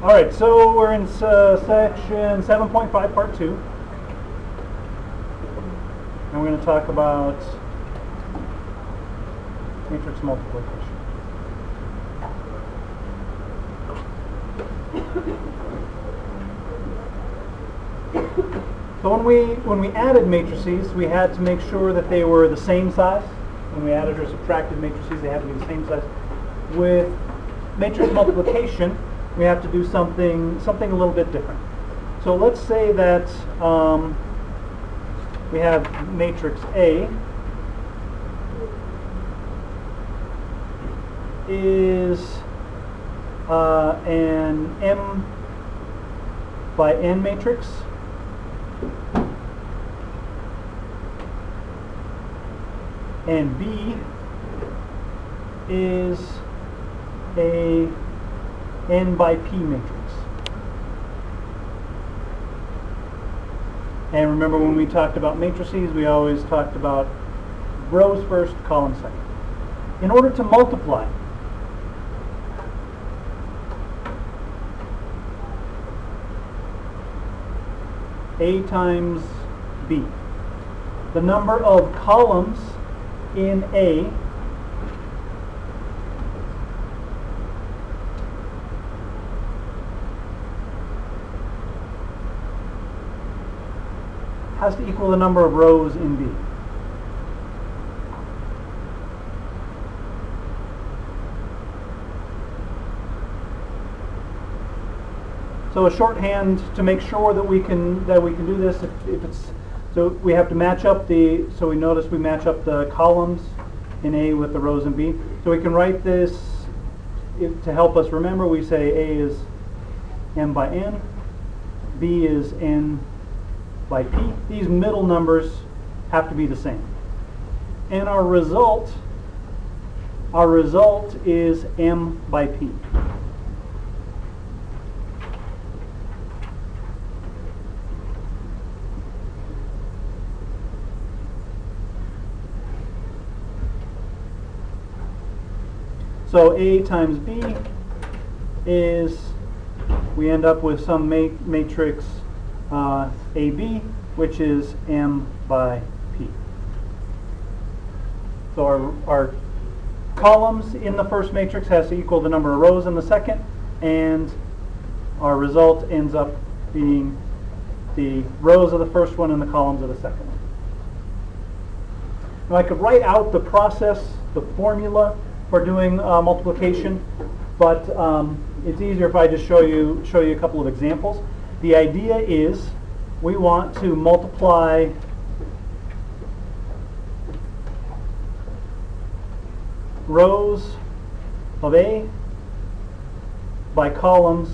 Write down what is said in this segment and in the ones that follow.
All right, so we're in section 7.5, part 2. And we're going to talk about matrix multiplication. So when we added matrices, we had to make sure that they were the same size. When we added or subtracted matrices, they had to be the same size. With matrix multiplication, we have to do something a little bit different. So let's say that we have matrix A is an M by N matrix. And B is a N by P matrix. And remember, when we talked about matrices, we always talked about rows first, columns second. In order to multiply A times B, the number of columns in A has to equal the number of rows in B. So a shorthand to make sure that we can do this, if it's so we have to match up so we notice we match up the columns in A with the rows in B. So we can write this to help us remember. We say A is M by N, B is N by P. These middle numbers have to be the same. And our result is M by P. So A times B is, we end up with some matrix AB, which is M by P. So our columns in the first matrix has to equal the number of rows in the second, and our result ends up being the rows of the first one and the columns of the second one. Now I could write out the process, the formula for doing multiplication, but it's easier if I just show you a couple of examples. The idea is we want to multiply rows of A by columns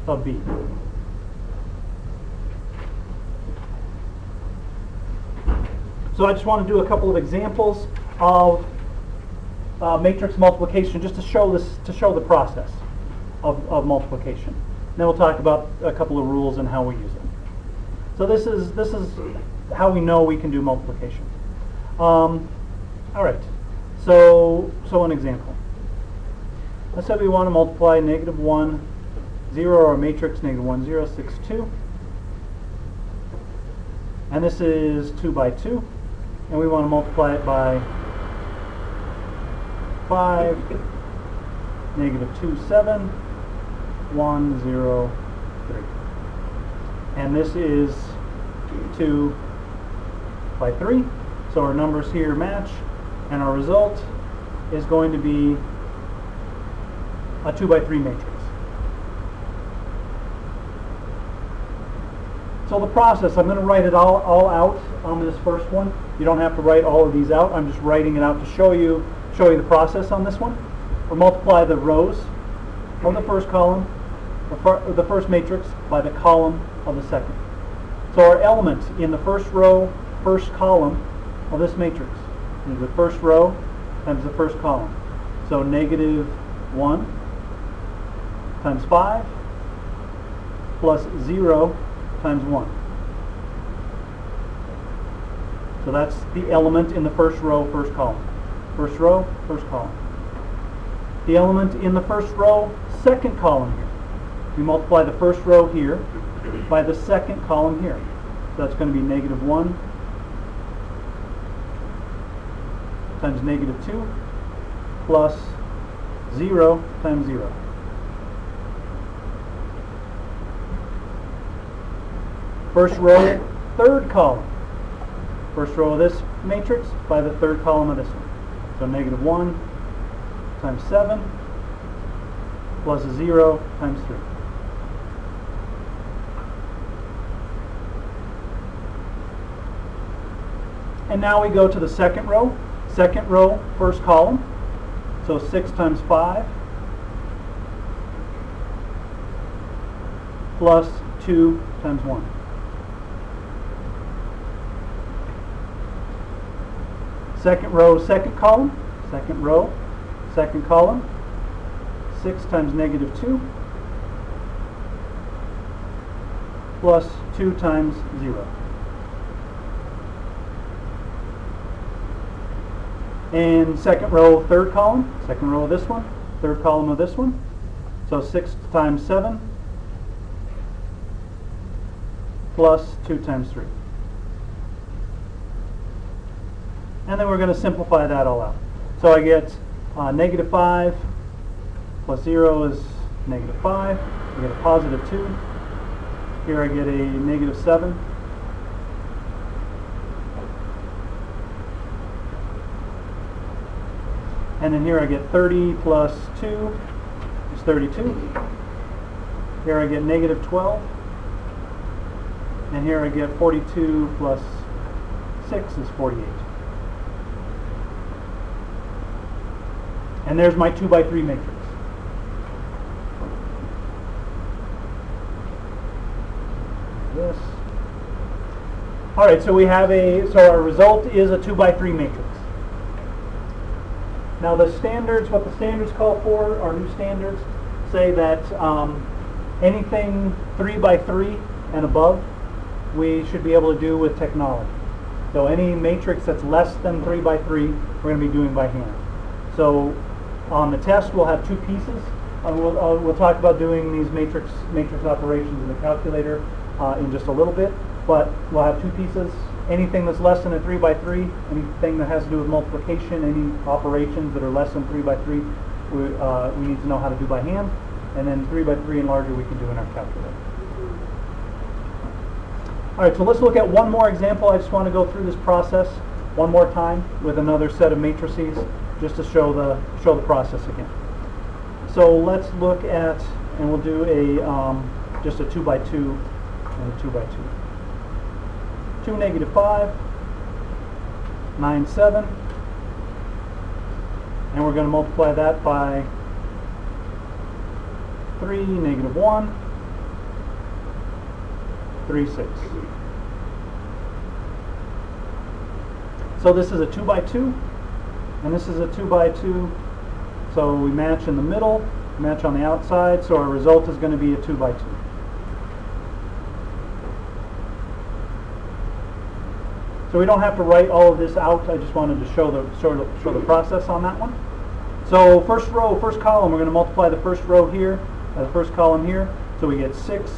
of B. So I just want to do a couple of examples of matrix multiplication, just to show the process of multiplication. Then we'll talk about a couple of rules and how we use it. So this is how we know we can do multiplication. All right. So an example. Let's say we want to multiply -1, 0, or matrix -1, 0, 6, 2. And this is 2 by 2. And we want to multiply it by 5, -2, 7, 1, 0, 3. And this is 2 by 3. So our numbers here match, and our result is going to be a 2 by 3 matrix. So the process, I'm going to write it all out on this first one. You don't have to write all of these out. I'm just writing it out to show you the process on this one. We'll multiply the rows of the first column, the first matrix, by the column of the second. So our element in the first row, first column of this matrix is the first row times the first column. So -1 times 5 plus 0 times 1. So that's the element in the first row, first column. First row, first column. the element in the first row, second column here. We multiply the first row here by the second column here. So that's going to be negative 1 times negative 2 plus 0 times 0. First row, third column. First row of this matrix by the third column of this one. So negative 1 times 7 plus 0 times 3. And now we go to the second row. Second row, first column. So 6 times 5 plus 2 times 1. Second row, second column. Second row, second column. 6 times negative 2 plus 2 times 0. And second row, third column. Second row of this one. Third column of this one. So 6 times 7 plus 2 times 3. And then we're going to simplify that all out. So I get negative 5 plus 0 is negative 5. I get a positive 2. Here I get a negative 7. And then here I get 30 plus 2 is 32. Here I get negative 12. And here I get 42 plus 6 is 48. And there's my 2 by 3 matrix. This. All right, so we have so our result is a 2 by 3 matrix. Now the standards, what the standards call for, our new standards, say that anything 3 by 3 and above, we should be able to do with technology. So any matrix that's less than 3 by 3, we're going to be doing by hand. So on the test, we'll have 2 pieces. We'll talk about doing these matrix operations in the calculator in just a little bit, but we'll have 2 pieces. Anything that's less than a 3 by 3, anything that has to do with multiplication, any operations that are less than 3 by 3, we need to know how to do by hand. And then 3 by 3 and larger we can do in our calculator. All right, so let's look at one more example. I just want to go through this process one more time with another set of matrices, just to show the process again. So let's look at, and we'll do a just a 2 by 2 and a 2 by 2. 2, negative 5, 9, 7, and we're going to multiply that by 3, negative 1, 3, 6. So this is a 2 by 2, and this is a 2 by 2, so we match in the middle, match on the outside, so our result is going to be a 2 by 2. So we don't have to write all of this out. I just wanted to show the process on that one. So first row, first column, we're going to multiply the first row here, the first column here. So we get 6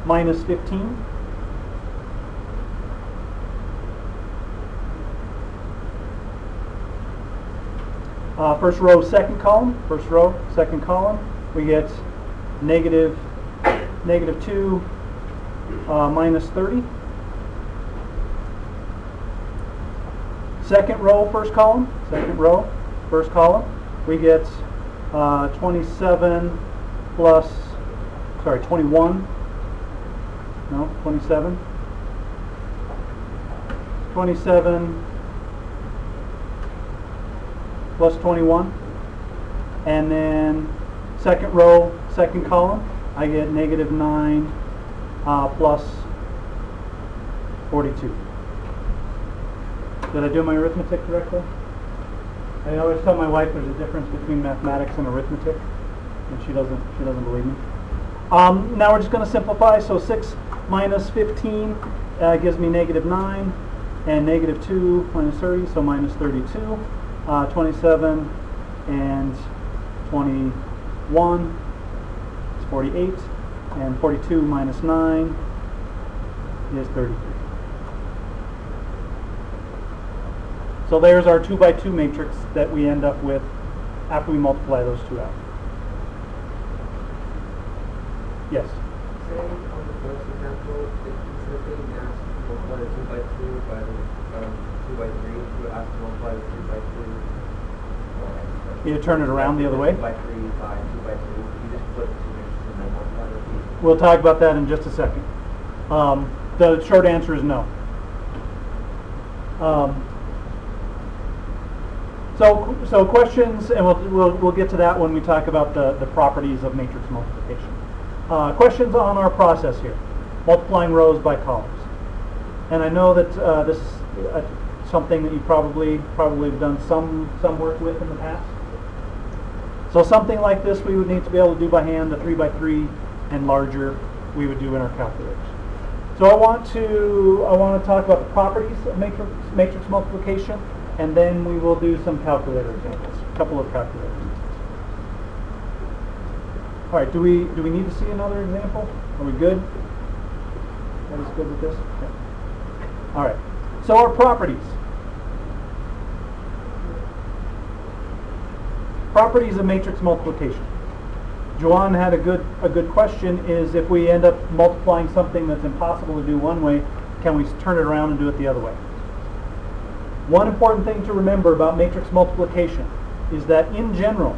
minus 15. First row, second column. First row, second column. We get negative 2 minus 30. Second row, first column. Second row, first column. We get 27 plus, sorry, 21. No, 27. 27 plus 21. And then second row, second column, I get negative 9 plus 42. Did I do my arithmetic correctly? I always tell my wife there's a difference between mathematics and arithmetic, and she doesn't believe me. Now we're just going to simplify. So 6 minus 15 gives me negative 9, and negative 2 minus 30, so minus 32. 27 and 21 is 48, and 42 minus 9 is 33. So there's our 2 by 2 matrix that we end up with after we multiply those two out. Yes? Say on the first example, if instead of being asked to multiply the 2 by 2 by the 2 by 3, you would ask to multiply the 3 by 2. You turn it around the other way? 2 by 3 by 2 by 2. You just flip the 2 matrices and then multiply the 2. We'll talk about that in just a second. The short answer is no. So questions, and we'll get to that when we talk about the properties of matrix multiplication. Questions on our process here, multiplying rows by columns. And I know that this is something that you probably have done some work with in the past. So something like this we would need to be able to do by hand. The 3 by 3 and larger we would do in our calculators. So I want to talk about the properties of matrix multiplication, and then we will do some calculator examples, a couple of calculator examples. All right, do we need to see another example? Are we good? Everybody's good with this? Okay. All right, so our properties. Properties of matrix multiplication. Joanne had a good question, is if we end up multiplying something that's impossible to do one way, can we turn it around and do it the other way? One important thing to remember about matrix multiplication is that in general,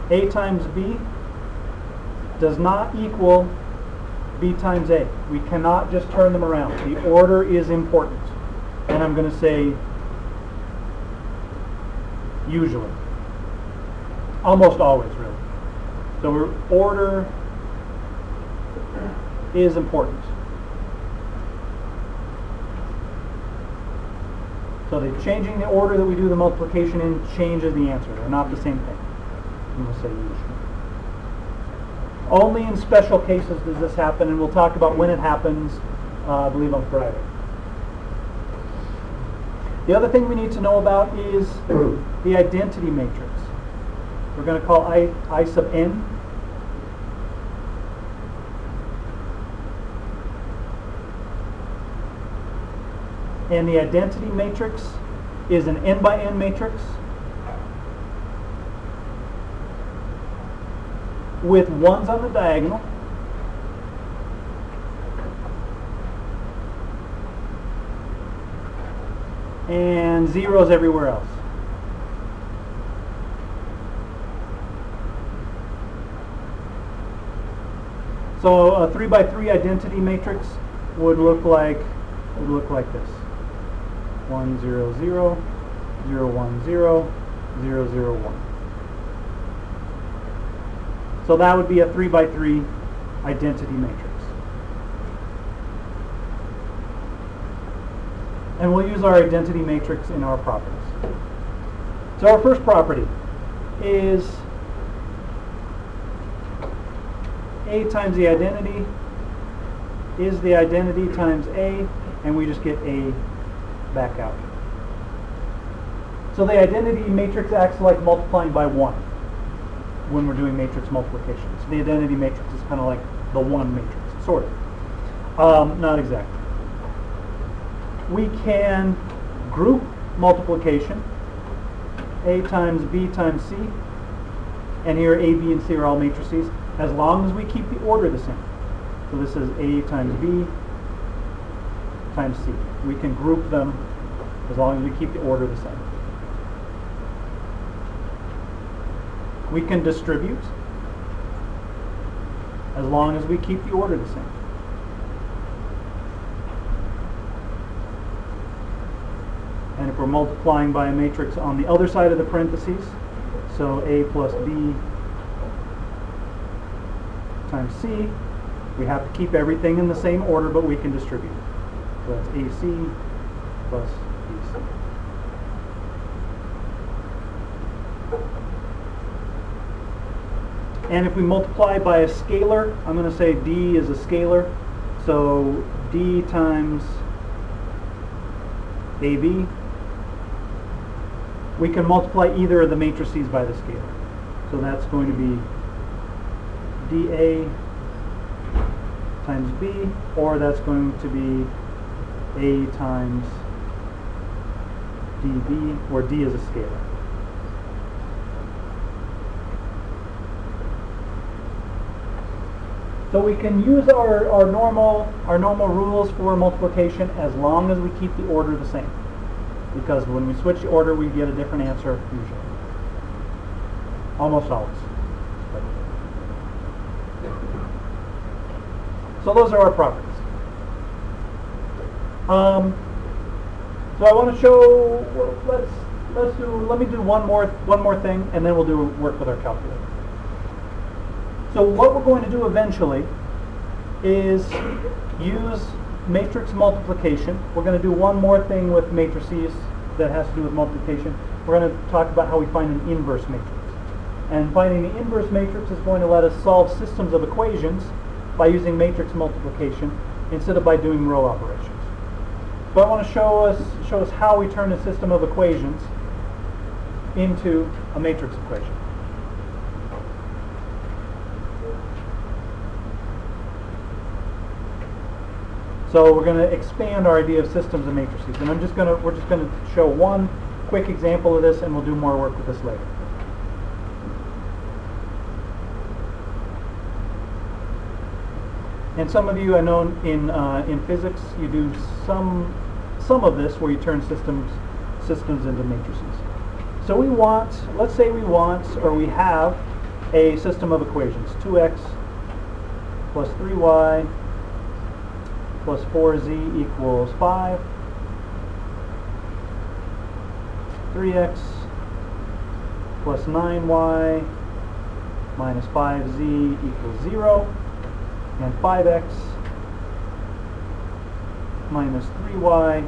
A times B does not equal B times A. We cannot just turn them around. The order is important. And I'm going to say usually. Almost always, really. So order is important. So changing the order that we do the multiplication in changes the answer. They're not the same thing. I'm going to say usually. Only in special cases does this happen, and we'll talk about when it happens, I believe on Friday. The other thing we need to know about is the identity matrix. We're going to call I sub n. And the identity matrix is an n by n matrix with ones on the diagonal and zeros everywhere else. So a 3 by 3 identity matrix would look like this. 1 0 0 0 1 0 0 0 1. So that would be a 3 by 3 identity matrix. And we'll use our identity matrix in our properties. So our first property is A times the identity is the identity times A, and we just get A back out. So the identity matrix acts like multiplying by 1 when we're doing matrix multiplication. So the identity matrix is kind of like the 1 matrix, sort of. Not exactly. We can group multiplication, A times B times C, and here A, B, and C are all matrices, as long as we keep the order the same. So this is A times B times C. We can group them as long as we keep the order the same. We can distribute as long as we keep the order the same. And if we're multiplying by a matrix on the other side of the parentheses, so A plus B times C, we have to keep everything in the same order, but we can distribute. So that's AC plus BC. And if we multiply by a scalar, I'm going to say D is a scalar. So D times AB we can multiply either of the matrices by the scalar. So that's going to be dA times B, or that's going to be A times dB, where D is a scalar. So we can use our normal rules for multiplication as long as we keep the order the same. Because when we switch the order, we get a different answer usually. Almost always. So those are our properties. So I want to show. Let me do one more thing, and then we'll do work with our calculator. So what we're going to do eventually is use matrix multiplication. We're going to do one more thing with matrices that has to do with multiplication. We're going to talk about how we find an inverse matrix. And finding the inverse matrix is going to let us solve systems of equations by using matrix multiplication instead of by doing row operations. So I want to show us how we turn a system of equations into a matrix equation. So we're going to expand our idea of systems of matrices, and we're just going to show one quick example of this, and we'll do more work with this later. And some of you, I know in physics, you do some of this where you turn systems into matrices. So let's say we have a system of equations: 2x plus 3y plus 4z equals 5, 3x plus 9y minus 5z equals 0, and 5x minus 3y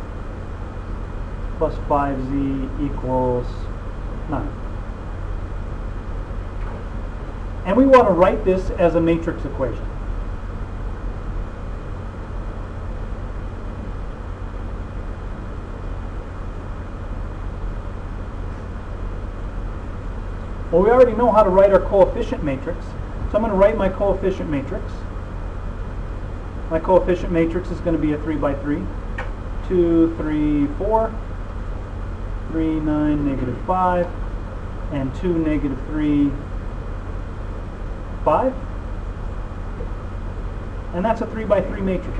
plus 5z equals 9. And we want to write this as a matrix equation. Well, we already know how to write our coefficient matrix, so I'm going to write my coefficient matrix. My coefficient matrix is going to be a 3 by 3. 2, 3, 4, 3, 9, negative 5, and 2, negative 3, 5. And that's a 3 by 3 matrix.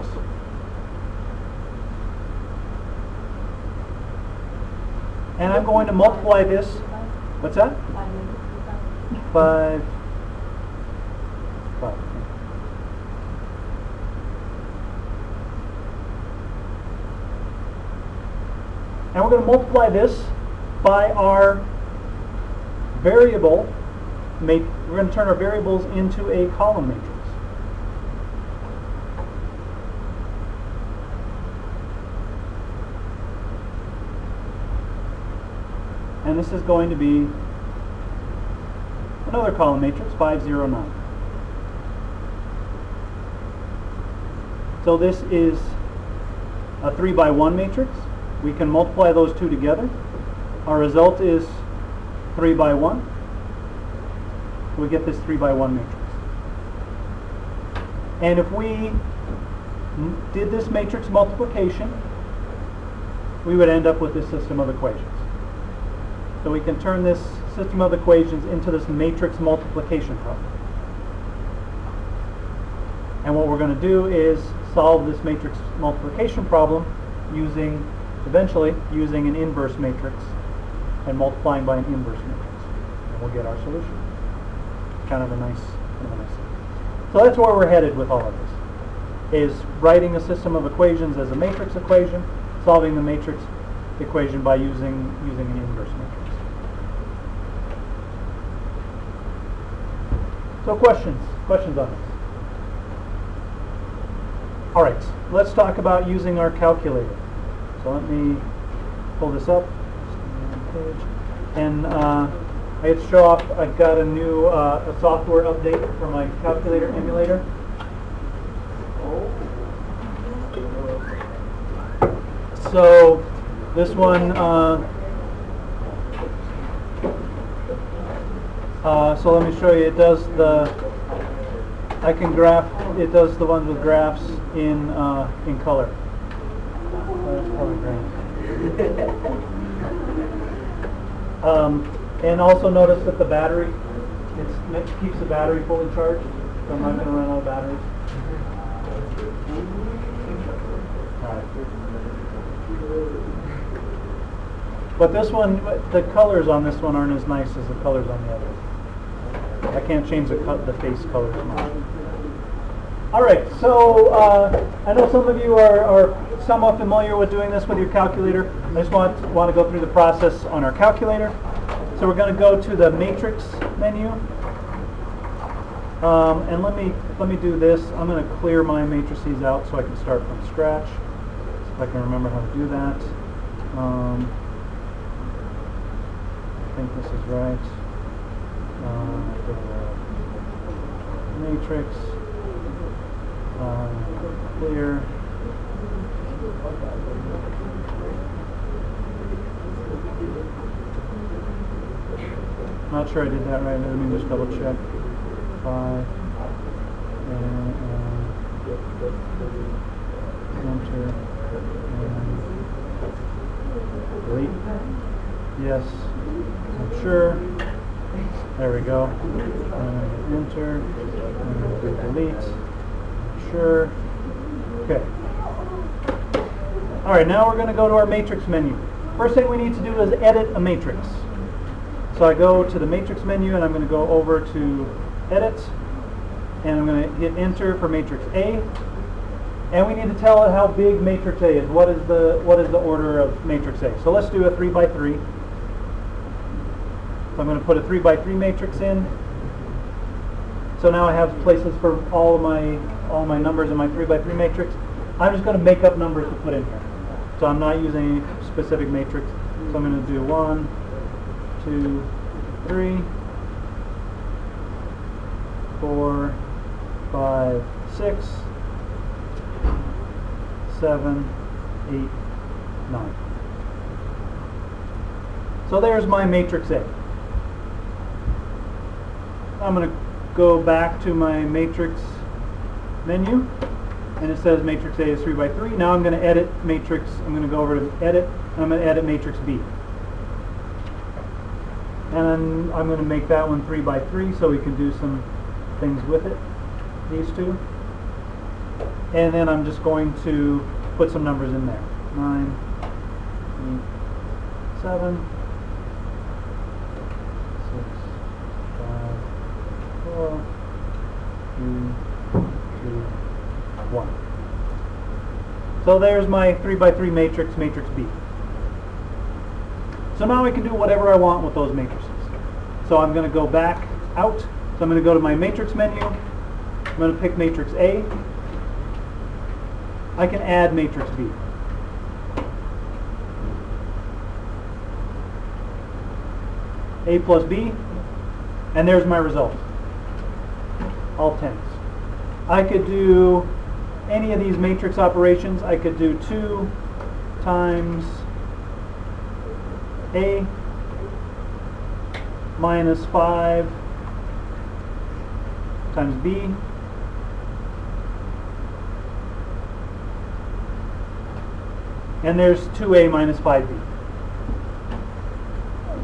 And I'm going to multiply this. What's that? 5. And we're going to multiply this by our variable. We're going to turn our variables into a column matrix. And this is going to be another column matrix, 5, 0, 9. So this is a 3 by 1 matrix. We can multiply those two together. Our result is 3 by 1. We get this 3 by 1 matrix. And if we did this matrix multiplication, we would end up with this system of equations. So we can turn this system of equations into this matrix multiplication problem. And what we're going to do is solve this matrix multiplication problem eventually using an inverse matrix and multiplying by an inverse matrix. And we'll get our solution. Kind of a nice thing. So that's where we're headed with all of this, is writing a system of equations as a matrix equation, solving the matrix equation by using an inverse matrix. So questions on this? All right, let's talk about using our calculator. So let me pull this up. And I had to show off, I've got a new a software update for my calculator emulator. So this one So let me show you. It does I can graph. It does the ones with graphs in color. That's probably green. And also notice that the battery, it keeps the battery fully charged, so I'm not going to run out of batteries. Alright. But this one, the colors on this one aren't as nice as the colors on the others. I can't change the face colors much. Alright, so I know some of you are somewhat familiar with doing this with your calculator. I just want to go through the process on our calculator. So we're going to go to the matrix menu. And let me do this. I'm going to clear my matrices out so I can start from scratch. If I can remember how to do that. I think this is right. Matrix. Clear. Not sure I did that right. Let me just double check. 5 and enter and delete. Yes, I'm sure. There we go. And enter and delete. Sure. Okay. All right. Now we're going to go to our matrix menu. First thing we need to do is edit a matrix. So I go to the matrix menu and I'm going to go over to edit and I'm going to hit enter for matrix A, and we need to tell it how big matrix A is. What is the order of matrix A? So let's do a 3 by 3. So I'm going to put a 3 by 3 matrix in. So now I have places for all my numbers in my 3 by 3 matrix. I'm just going to make up numbers to put in here. So I'm not using any specific matrix. So I'm going to do 1, 2, 3, 4, 5, 6, 7, 8, 9. So there's my matrix A. I'm going to go back to my matrix menu, and it says matrix A is 3 by 3. Now I'm going to edit matrix. I'm going to go over to edit, and I'm going to edit matrix B. And then I'm going to make that one 3 by 3 so we can do some things with it, these two. And then I'm just going to put some numbers in there. 9, 8, 7, 6, 5, 4, 3, 2, 1. So there's my 3 by 3 matrix, matrix B. So now I can do whatever I want with those matrices. So I'm going to go back out. So I'm going to go to my matrix menu. I'm going to pick matrix A. I can add matrix B. A plus B. And there's my result. All 10s. I could do any of these matrix operations. I could do 2 times A minus 5 times B and there's 2A minus 5B.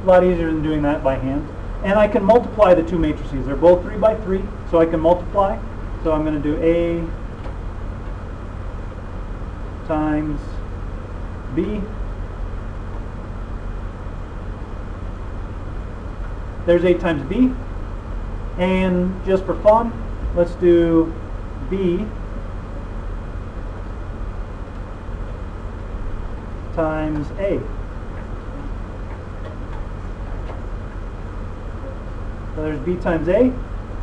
A lot easier than doing that by hand. And I can multiply the two matrices. They're both 3 by 3, so I can multiply. So I'm going to do A times B. There's A times B. And just for fun, let's do B times A. So there's B times A.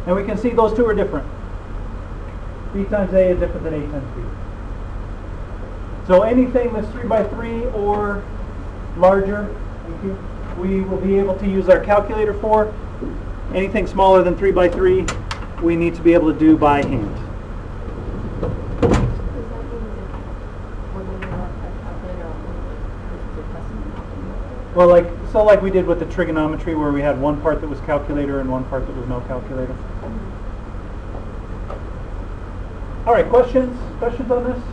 And we can see those two are different. B times A is different than A times B. So anything that's 3 by 3 or larger, we will be able to use our calculator for. Anything smaller than 3 by 3, we need to be able to do by hand. Well, like we did with the trigonometry, where we had one part that was calculator and one part that was no calculator. All right, questions? Questions on this?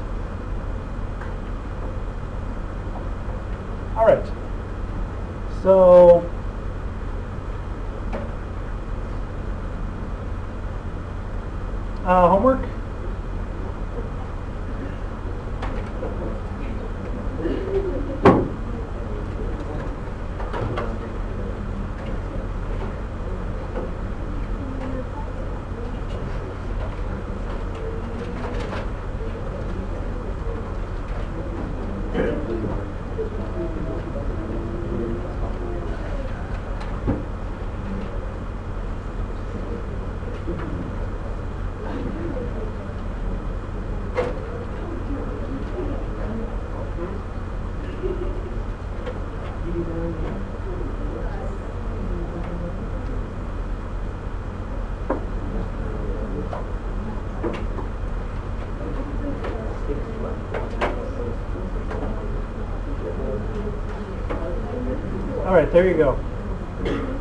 All right. So, homework? All right, there you go.